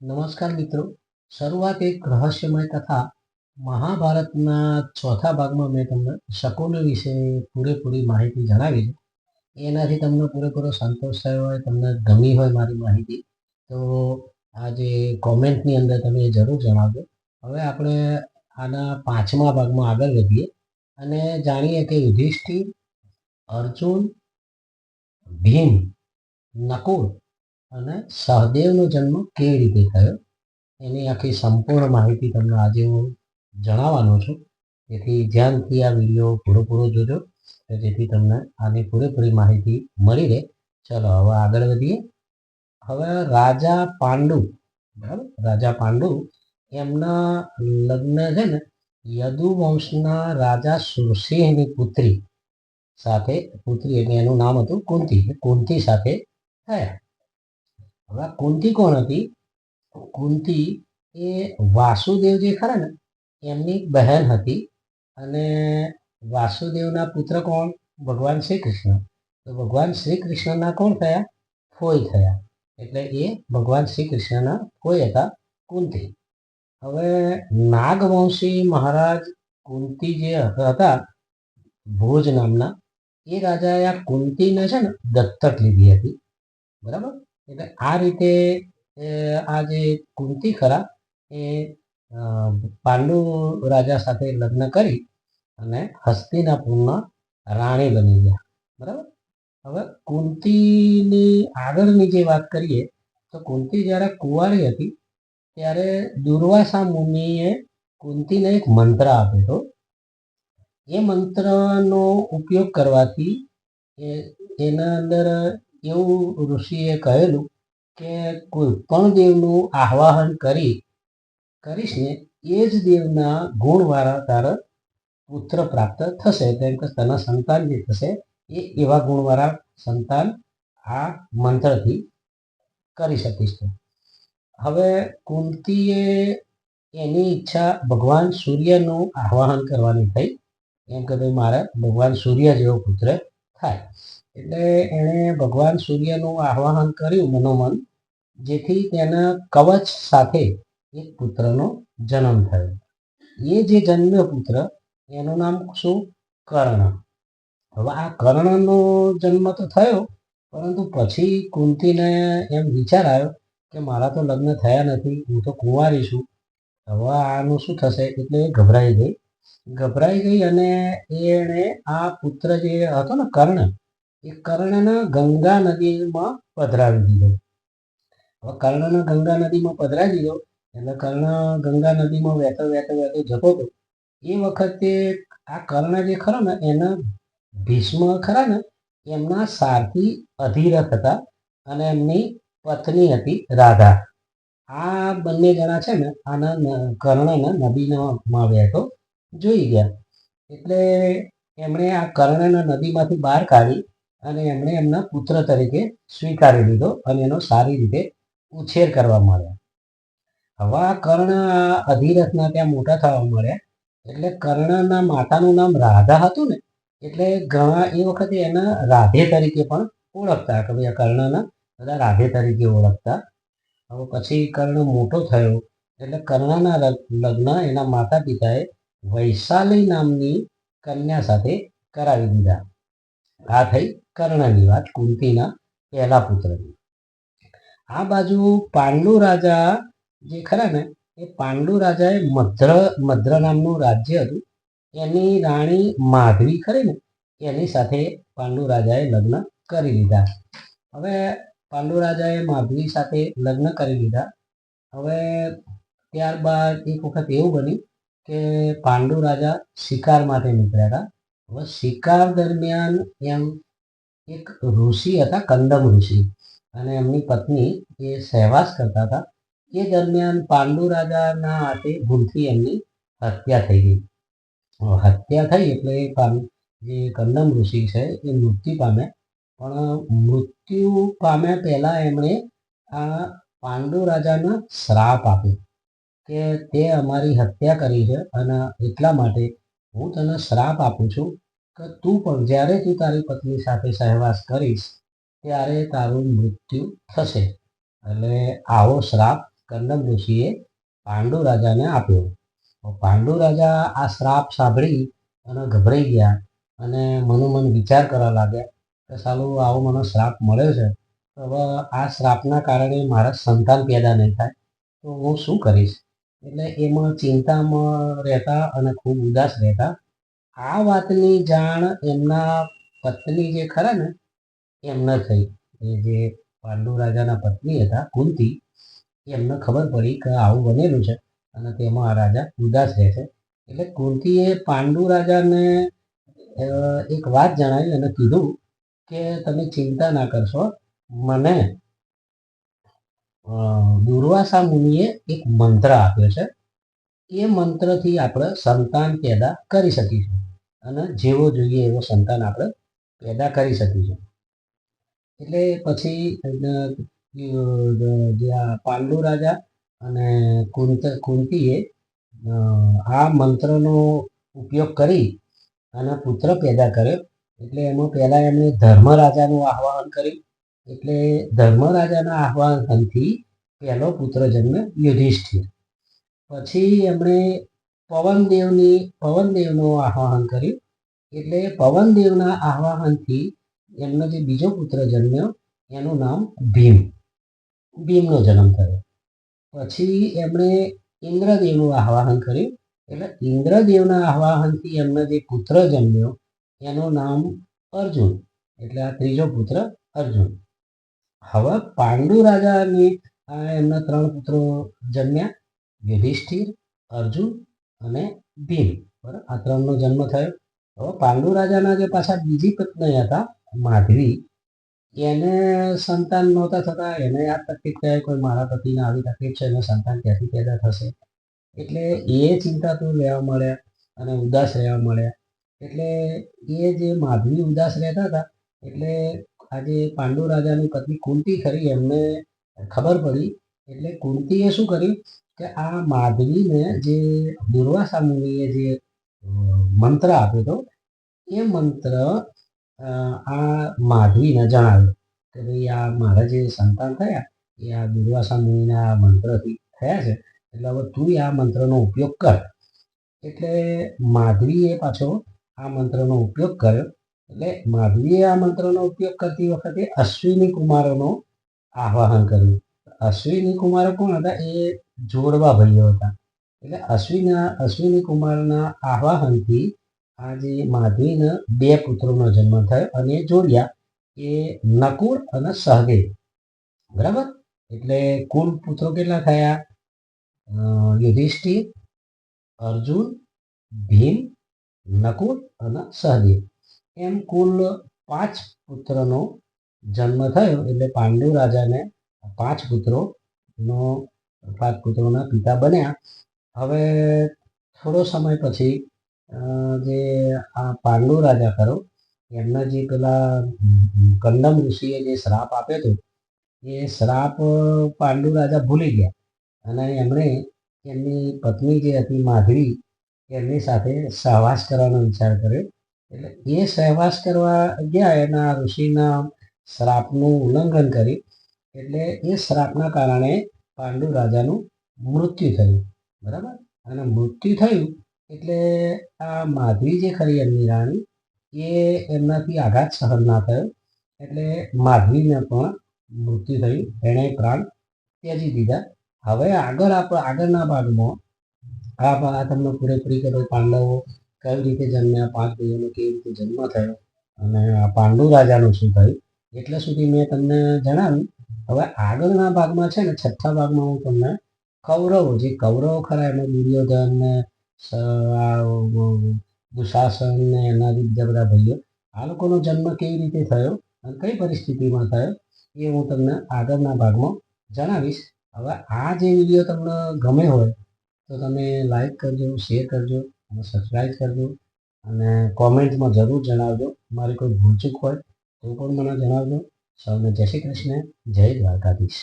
નમસ્કાર મિત્રો. શરૂઆત એક રહસ્યમય કથા મહાભારતના ચોથા ભાગમાં મેં તમને શકુની વિશે પૂરેપૂરી માહિતી જણાવી છે. એનાથી તમને પૂરેપૂરો સંતોષ થયો હોય, તમને ગમી હોય મારી માહિતી, તો આ જે કોમેન્ટની અંદર તમે જરૂર જણાવજો. હવે આપણે આના પાંચમા ભાગમાં આગળ વધીએ અને જાણીએ કે યુધિષ્ઠિર, અર્જુન, ભીમ, નકુલ અને સહદેવનો જન્મ કેવી રીતે થયો એની આખી સંપૂર્ણ માહિતી તમને આજે હું જણાવવાનો છું. તેથી ધ્યાનથી આ વિડીયો પૂરો જોજો, જેથી તમને આની પૂરેપૂરી માહિતી મળી રહે. ચલો હવે આગળ વધીએ. હવે રાજા પાંડુ, બરાબર, રાજા પાંડુ એમના લગ્ન છે ને યદુ વંશના રાજા સુરસિંહની પુત્રી એટલે એનું નામ હતું કુંતી સાથે થયા. હવે કુંતી કોણ હતી? કુંતી એ વાસુદેવ જે ખરા ને એમની બહેન હતી. અને વાસુદેવના પુત્ર કોણ? ભગવાન શ્રી કૃષ્ણ. તો ભગવાન શ્રી કૃષ્ણના કોણ થયા? ફોઈ થયા. એટલે એ ભગવાન શ્રી કૃષ્ણના ફોઈ હતા કુંતી. હવે નાગવંશી મહારાજ કુંતી જે હતા ભોજ નામના, એ રાજાએ આ કુંતીને છે ને દત્તક લીધી હતી, બરાબર. એટલે આ રીતે આ જે કુંતી ખરા એ પાંડુ રાજા સાથે લગ્ન કરી અને હસ્તિનાપુરના રાણી બની ગયા, બરાબર. હવે કુંતીની આગળની જે વાત કરીએ તો કુંતી જ્યારે કુંવારી હતી ત્યારે દુર્વાસા મુનિએ કુંતીને એક મંત્ર આપ્યો હતો. એ મંત્રનો ઉપયોગ કરવાથી એના અંદર એવું ઋષિએ કહેલું કે કોઈ પણ દેવનું આહ્વાન કરીશ ને એ જ દેવના ગુણવાળા તારા પુત્ર પ્રાપ્ત થશે. તેમ કે તના સંતાન જે થશે એ એવા ગુણવાળા સંતાન આ મંત્રથી કરી શકીશ. હવે કુંતીએ એની ઈચ્છા ભગવાન સૂર્યનું આહ્વાન કરવાની થઈ, એમ કે ભાઈ મારે ભગવાન સૂર્ય જેવો પુત્ર થાય. એટલે એણે ભગવાન સૂર્યનું આહ્વાન કર્યું મનોમન, જેથી તેના કવચ સાથે એક પુત્રનો જન્મ થયો. એ જે જન્મ્યો પુત્ર એનું નામ શું? કર્ણ. હવે આ કર્ણનો જન્મ તો થયો, પરંતુ પછી કુંતીને એમ વિચાર આવ્યો કે મારા તો લગ્ન થયા નથી, હું તો કુંવારી છું, હવે આનું શું થશે? એટલે ગભરાઈ ગઈ અને એણે આ પુત્ર જે હતો ને કર્ણ, એ કર્ણને ગંગા નદીમાં પધરાવી દીધો. હવે કર્ણને ગંગા નદીમાં પધરાવી દીધો એટલે કર્ણ ગંગા નદીમાં વહેતો જતો હતો. એ વખતે આ કર્ણ જે ખરો ને એના ભીષ્મ ખરા ને એમના સારથી અધિરથ હતા અને એમની પત્ની હતી રાધા. આ બંને જણા છે ને આના કર્ણને નદીમાં વહેતો જોઈ ગયા. એટલે એમણે આ કર્ણને નદીમાંથી બહાર કાઢી અને એમણે એમના પુત્ર તરીકે સ્વીકારી લીધો અને એનો સારી રીતે ઉછેર કરવા માંડ્યા. હવે આ કર્ણ અધિરથના ત્યાં મોટા થવા મળ્યા. એટલે કર્ણના માતાનું નામ રાધા હતું ને, એટલે ઘણા એ વખતે એના રાધે તરીકે પણ ઓળખતા કે ભાઈ આ કર્ણના બધા રાધે તરીકે ઓળખતા. હવે પછી કર્ણ મોટો થયો એટલે કર્ણના લગ્ન એના માતા પિતાએ વૈશાલી નામની કન્યા સાથે કરાવી દીધા. આ થઈ કર્ણની વાત, કુંતીના પહેલા પુત્રની. આ બાજુ પાંડુ રાજા જે ખરા ને એ પાંડુ રાજાએ મદ્ર નામનું રાજ્ય હતું. એની રાણી માધવી ખરી ને એની સાથે પાંડુ રાજાએ લગ્ન કરી લીધા. હવે પાંડુ રાજાએ માધવી સાથે લગ્ન કરી લીધા. હવે ત્યારબાદ એક વખત એવું બન્યું કે પાંડુ રાજા શિકાર માટે નીકળ્યા હતા. હવે શિકાર દરમિયાન એમ એક ઋષિ હતા, કંદમ ઋષિ, અને એમની પત્ની એ સહવાસ કરતા હતા. એ દરમિયાન પાંડુ રાજાના હાથે ભૂલથી એમની હત્યા થઈ ગઈ. હત્યા થઈ એટલે જે કંદમ ઋષિ છે એ મૃત્યુ પામ્યા. પણ મૃત્યુ પામ્યા પહેલા એમણે આ પાંડુ રાજાને શ્રાપ આપ્યો કે તે અમારી હત્યા કરી છે અને એટલા માટે હું તને શ્રાપ આપું છું કે તું પણ જ્યારે તું તારી પત્ની સાથે સહવાસ કરીશ ત્યારે તારું મૃત્યુ થશે. એટલે આવો શ્રાપ કંદમ ઋષિએ પાંડુ રાજાને આપ્યો. પાંડુ રાજા આ શ્રાપ સાંભળી અને ગભરાઈ ગયા અને મનોમન વિચાર કરવા લાગ્યા કે સાલું આવો મને શ્રાપ મળ્યો છે, તો હવે આ શ્રાપના કારણે મારા સંતાન પેદા નહીં થાય તો હું શું કરીશ? એટલે એમાં ચિંતામાં રહેતા અને ખૂબ ઉદાસ રહેતા. આ વાતની જાણ એમના પત્ની જે ખરા ને એમને થઈ. એ જે પાંડુ રાજાના પત્ની હતા કુંતી, એમને ખબર પડી કે આવું બનેલું છે અને તેમાં આ રાજા ઉદાસ રહે છે. એટલે કુંતીએ પાંડુ રાજાને એક વાત જણાવી અને કીધું કે તમે ચિંતા ના કરશો, મને દુર્વાસા મુનિએ એક મંત્ર આપ્યો છે, એ મંત્રથી આપણે સંતાન પેદા કરી શકીશું અને જેવો જોઈએ એવો સંતાન આપણે પેદા કરી શકીશું. એટલે પછી જે આ પાંડુ રાજા અને કુંતીએ આ મંત્રનો ઉપયોગ કરી અને પુત્ર પેદા કર્યો. એટલે એમાં પહેલા એમણે ધર્મરાજાનું આહ્વાન કર્યું. એટલે ધર્મરાજાના આહ્વાનથી પહેલો પુત્ર જન્મ્યો યુધિષ્ઠિર. પછી એમણે પવનદેવનું આહ્વાન કર્યું. એટલે પવનદેવના આહ્વાનથી એમનો જે બીજો પુત્ર જન્મ્યો એનું નામ ભીમનો જન્મ થયો. પછી એમણે ઇન્દ્રદેવનું આહ્વાન કર્યું. એટલે ઇન્દ્રદેવના આહ્વાનથી એમનો જે પુત્ર જન્મ્યો એનું નામ અર્જુન. એટલે આ ત્રીજો પુત્ર અર્જુન. હવે પાંડુ રાજાની એમના 3 પુત્રો જન્મ્યા, યુધિષ્ઠિર, અર્જુન અને ભીમ. બરાબર, આ 3નો જન્મ થયો. હવે પાંડુ રાજાના જે પાછા બીજી પત્ની હતા માધવી, એને સંતાન નહોતા થતા. એને આ તકલીફ કહે કોઈ મારા પતિને આવી તકલીફ છે, એને સંતાન ક્યાંથી પેદા થશે? એટલે એ ચિંતાતુર રહેવા મળ્યા અને ઉદાસ રહેવા મળ્યા. એટલે એ જે માધવી ઉદાસ રહેતા હતા એટલે આજે પાંડુ રાજાની પત્ની કુંતી ખરી એમને ખબર પડી. એટલે કુંતીએ શું કર્યું કે આ માધવીને જે દુર્વાસા મુનિએ જે મંત્ર આપ્યો હતો એ મંત્ર આ માધવીને જણાવ્યો કે ભાઈ આ મારા જે સંતાન થયા એ આ દુર્વાસા મુનિના મંત્રથી થયા છે, એટલે હવે તું આ મંત્રનો ઉપયોગ કર. એટલે માધવીએ પાછો આ મંત્રનો ઉપયોગ કર્યો. એટલે માધવીએ આ મંત્રનો ઉપયોગ કરતી વખતે અશ્વિની કુમારોનો આહ્વાન કર્યું. અશ્વિની કુમારો કોણ હતા? એ જોડવા ભાઈઓ હતા. એટલે અશ્વિની કુમારના આહ્વાનથી આ જે માધવીને 2 પુત્રોનો જન્મ થયો અને એ જોડ્યા એ નકુળ અને સહદેવ. બરાબર, એટલે કુલ પુત્રો કેટલા થયા? યુધિષ્ઠિર, અર્જુન, ભીમ, નકુળ અને સહદેવ. એમ કુલ 5 પુત્રનો જન્મ થયો. એટલે પાંડુ રાજાને 5 પુત્રોના પિતા બન્યા. હવે થોડો સમય પછી જે આ પાંડુ રાજા ખરો એમના જે પેલા કંદમ ઋષિએ જે શ્રાપ આપ્યો હતો એ શ્રાપ પાંડુ રાજા ભૂલી ગયા અને એમણે એમની પત્ની જે હતી માધવી એમની સાથે સહવાસ કરવાનો વિચાર કર્યો. એટલે એ સહવાસ કરવા ગયા એના ઋષિના શ્રાપનું ઉલ્લંઘન કર્યું. એટલે એ શ્રાપના કારણે પાંડુ રાજાનું મૃત્યુ થયું. બરાબર, અને મૃત્યુ થયું એટલે આ માધવી જે ખરી એમની રાણી એ એમનાથી આઘાત સહન ના થયો. એટલે માધવીને પણ મૃત્યુ થયું, એણે પ્રાણ ત્યજી દીધા. હવે આગળના ભાગમાં આ તમને પૂરેપૂરી કરો પાંડવો કઈ રીતે જન્મ્યા, 5 ભાઈઓનો કેવી રીતે જન્મ થયો અને આ પાંડુ રાજાનું શું થયું એટલે સુધી મેં તમને જણાવ્યું. હવે આગળના ભાગમાં છે ને 6થા ભાગમાં હું તમને કૌરવો ખરા એમાં દુર્યોધન ને દુશાસન ને એના બીજા બધા ભાઈઓ આ લોકોનો જન્મ કેવી રીતે થયો અને કઈ પરિસ્થિતિમાં થયો એ હું તમને આગળના ભાગમાં જણાવીશ. હવે આ જે વિડીયો તમને ગમે હોય તો તમે લાઈક કરજો, શેર કરજો અને સબસ્ક્રાઈબ કરજો અને કોમેન્ટમાં જરૂર જણાવજો. મારી કોઈ ભૂલચૂક હોય તો પણ મને જણાવજો. સૌને જય શ્રી કૃષ્ણ, જય દ્વારકાધીશ.